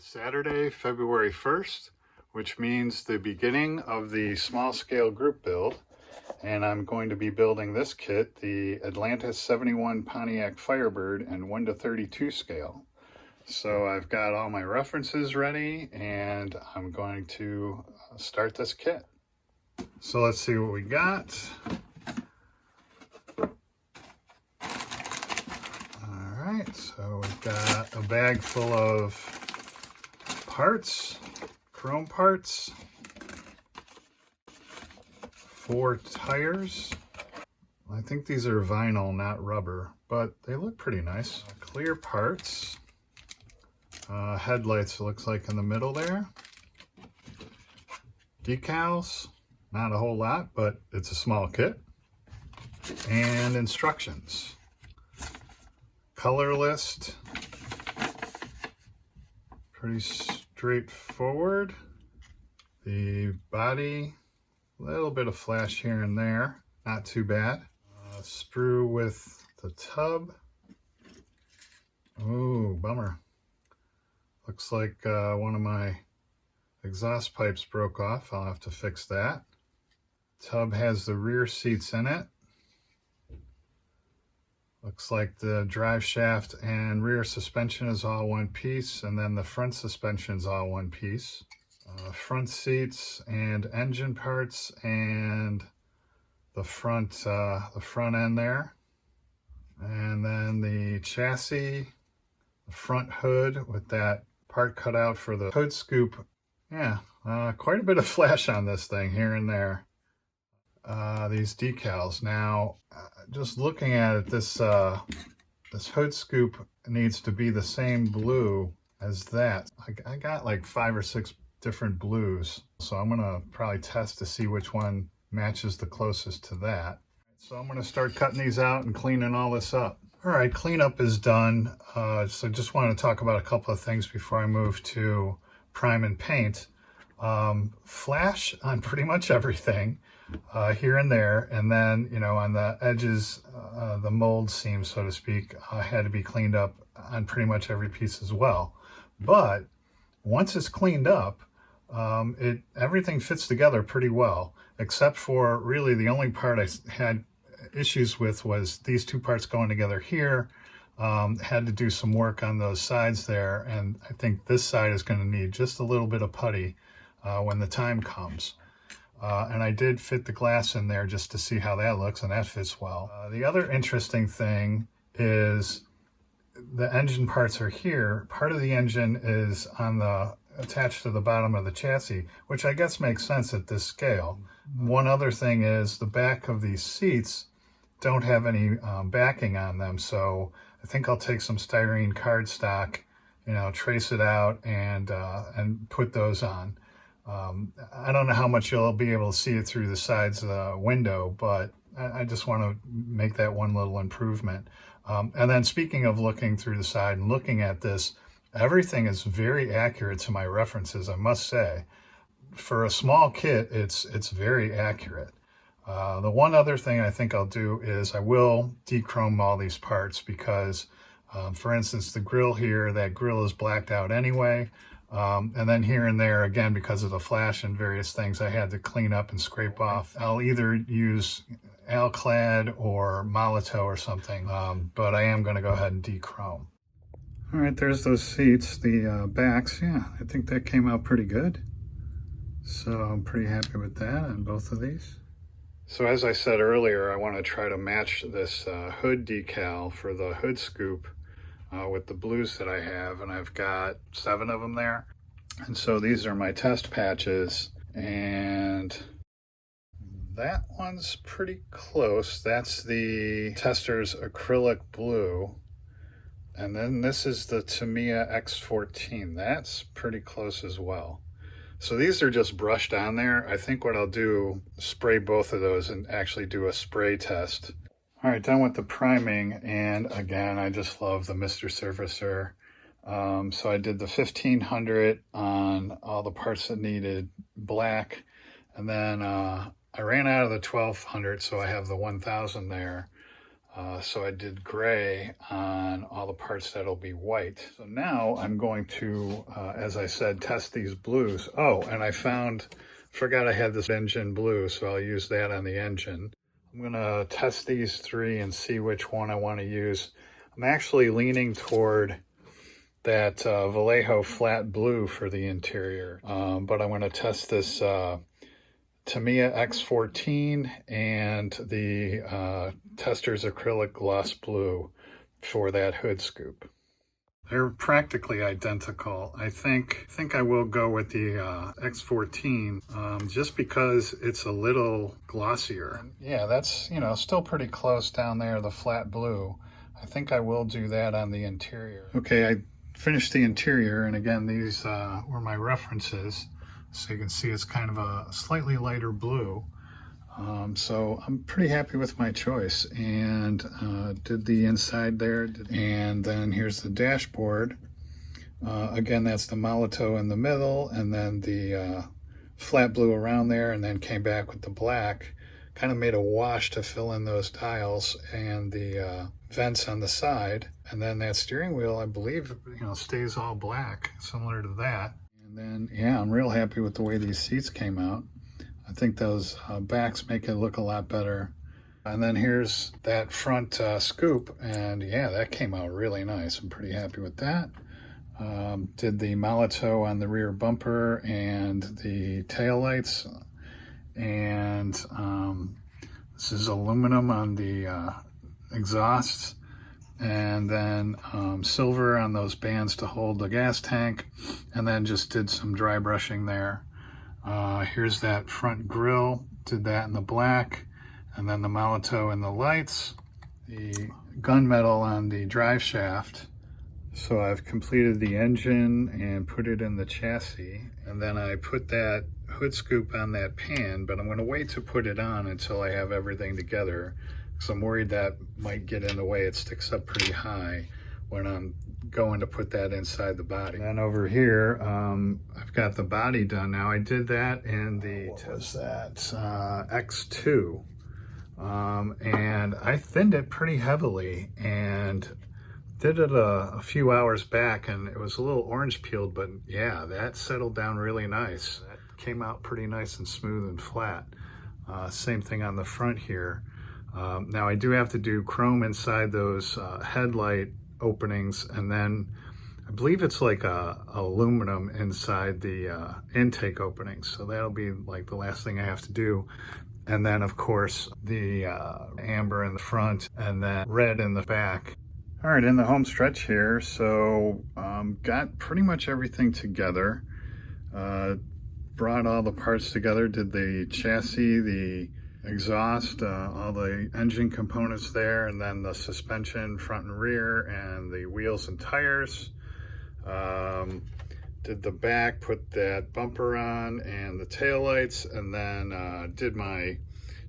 Saturday, February 1st, which means the beginning of the small scale group build. And I'm going to be building this kit, the Atlantis 71 Pontiac Firebird and 1:32 scale. So I've got all my references ready and I'm going to start this kit. So let's see what we got. Alright, so we've got a bag full of parts, chrome parts, 4 tires. I think these are vinyl, not rubber, but they look pretty nice. Clear parts. Headlights, looks like in the middle there. Decals, not a whole lot, but it's a small kit. And instructions. Color list. Pretty straightforward. The body, a little bit of flash here and there, not too bad. Sprue with the tub. Ooh, bummer. Looks like one of my exhaust pipes broke off. I'll have to fix that. Tub has the rear seats in it. Looks like the drive shaft and rear suspension is all one piece, and then the front suspension is all one piece. Front seats and engine parts and the front end there. And then the chassis, the front hood with that part cut out for the hood scoop. Yeah, quite a bit of flash on this thing here and there. These decals. Now, just looking at it, this hood scoop needs to be the same blue as that. I got like 5 or 6 different blues, so I'm gonna probably test to see which one matches the closest to that. So I'm gonna start cutting these out and cleaning all this up. All right, cleanup is done. So just want to talk about a couple of things before I move to prime and paint. Flash on pretty much everything here and there, and then on the edges, the mold seam, so to speak, had to be cleaned up on pretty much every piece as well. But once it's cleaned up, everything fits together pretty well, except for really the only part I had issues with was these 2 parts going together here. Had to do some work on those sides there, and I think this side is going to need just a little bit of putty when the time comes. And I did fit the glass in there just to see how that looks, and that fits well. The other interesting thing is the engine parts are here. Part of the engine is attached to the bottom of the chassis, which I guess makes sense at this scale. One other thing is the back of these seats don't have any backing on them, so I think I'll take some styrene cardstock, trace it out and put those on. I don't know how much you'll be able to see it through the sides of the window, but I just want to make that one little improvement. And then speaking of looking through the side and looking at this, everything is very accurate to my references, I must say. For a small kit, it's very accurate. The one other thing I think I'll do is I will dechrome all these parts because, for instance, the grill here, that grill is blacked out anyway. And then here and there, again, because of the flash and various things I had to clean up and scrape off. I'll either use Alclad or Molotow or something, but I am going to go ahead and dechrome. All right, there's those seats, the backs. Yeah, I think that came out pretty good. So I'm pretty happy with that on both of these. So as I said earlier, I want to try to match this hood decal for the hood scoop with the blues that I have, and I've got 7 of them there. And so these are my test patches, and that one's pretty close. That's the Tester's acrylic blue. And then this is the Tamiya X14. That's pretty close as well. So these are just brushed on there. I think what I'll do, spray both of those and actually do a spray test. All right, done with the priming, and again, I just love the Mr. Surfacer. So I did the 1500 on all the parts that needed black, and then I ran out of the 1200, so I have the 1000 there. So I did gray on all the parts that'll be white. So now I'm going to, as I said, test these blues. Oh, and I forgot I had this engine blue, so I'll use that on the engine. I'm gonna test these three and see which one I want to use. I'm actually leaning toward that Vallejo flat blue for the interior, but I'm gonna test this Tamiya X14 and the Testors acrylic gloss blue for that hood scoop. They're practically identical. I think I will go with the X14 just because it's a little glossier. Yeah, that's, you know, still pretty close down there, the flat blue. I think I will do that on the interior. Okay, I finished the interior, and again, these were my references. So you can see it's kind of a slightly lighter blue. So I'm pretty happy with my choice, and did the inside there. And then here's the dashboard. Again, that's the Molitor in the middle, and then the flat blue around there, and then came back with the black. Kind of made a wash to fill in those tiles and the vents on the side. And then that steering wheel, I believe, you know, stays all black, similar to that. And then, yeah, I'm real happy with the way these seats came out. I think those backs make it look a lot better. And then here's that front scoop, and yeah, that came out really nice. I'm pretty happy with that. Did the Molitor on the rear bumper and the tail lights, and this is aluminum on the exhausts, and then silver on those bands to hold the gas tank, and then just did some dry brushing there. Here's that front grille, did that in the black, and then the Molitor in the lights, the gunmetal on the drive shaft. So I've completed the engine and put it in the chassis, and then I put that hood scoop on that pan, but I'm going to wait to put it on until I have everything together, because I'm worried that might get in the way. It sticks up pretty high when I'm going to put that inside the body. And then over here, I've got the body done now. I did that in the, what was that, X2, and I thinned it pretty heavily and did it a few hours back, and it was a little orange peeled, but yeah, that settled down really nice. That came out pretty nice and smooth and flat. Same thing on the front here. Now I do have to do chrome inside those headlight openings, and then I believe it's like aluminum inside the intake openings, so that'll be like the last thing I have to do. And then of course the amber in the front, and then red in the back. All right, in the home stretch here, so got pretty much everything together, brought all the parts together, did the chassis, the exhaust, all the engine components there, and then the suspension front and rear, and the wheels and tires. Did the back, put that bumper on and the taillights, and then did my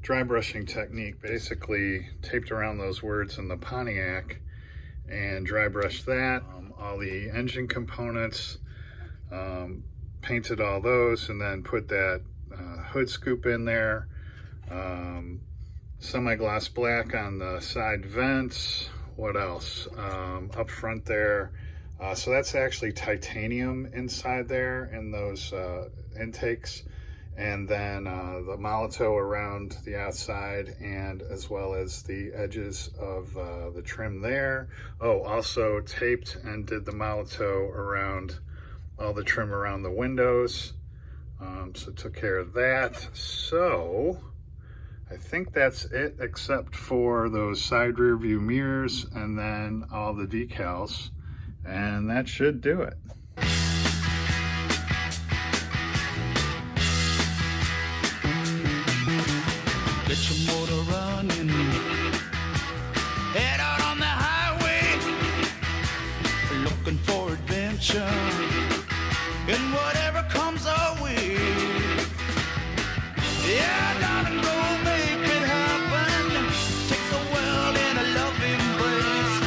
dry brushing technique, basically taped around those words in the Pontiac and dry brushed that. All the engine components, painted all those, and then put that hood scoop in there. Semi-gloss black on the side vents. What else? Up front there. So that's actually titanium inside there in those intakes. And then the Molitor around the outside, and as well as the edges of the trim there. Oh, also taped and did the Molitor around all the trim around the windows. So took care of that. So I think that's it, except for those side rear view mirrors and then all the decals, and that should do it. Get your motor running, head out on the highway, looking for adventure, and whatever comes our way. Yeah, darling, go make it happen. Take the world in a loving embrace.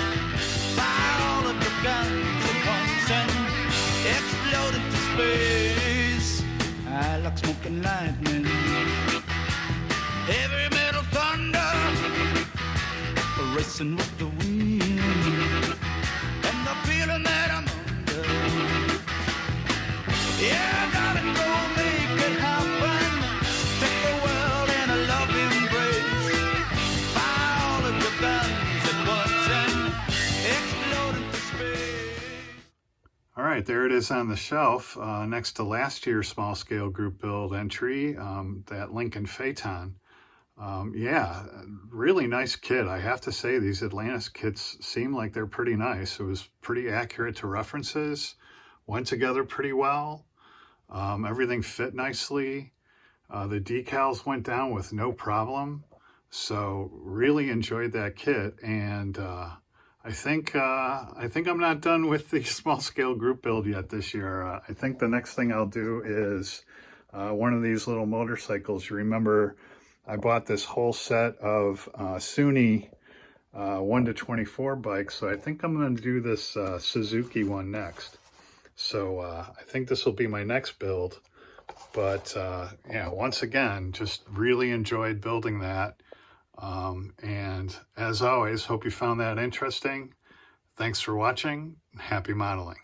Fire all of your guns at once and explode into space. I like smoking lightning, heavy metal thunder, racing with the wind, and the feeling that I'm under. Yeah, gotta go make it happen. Take the world in a loving embrace. Fire all of your guns at once and explode into space. All right, there it is on the shelf next to last year's small scale group build entry, that Lincoln Phaeton. Yeah, really nice kit. I have to say these Atlantis kits seem like they're pretty nice. It was pretty accurate to references, went together pretty well. Everything fit nicely. The decals went down with no problem. So really enjoyed that kit. And I think I'm not done with the small scale group build yet this year. I think the next thing I'll do is one of these little motorcycles. You remember I bought this whole set of Sunni 1 to 24 bikes, so I think I'm going to do this Suzuki one next. So I think this will be my next build. But yeah, once again, just really enjoyed building that. And as always, hope you found that interesting. Thanks for watching. Happy modeling.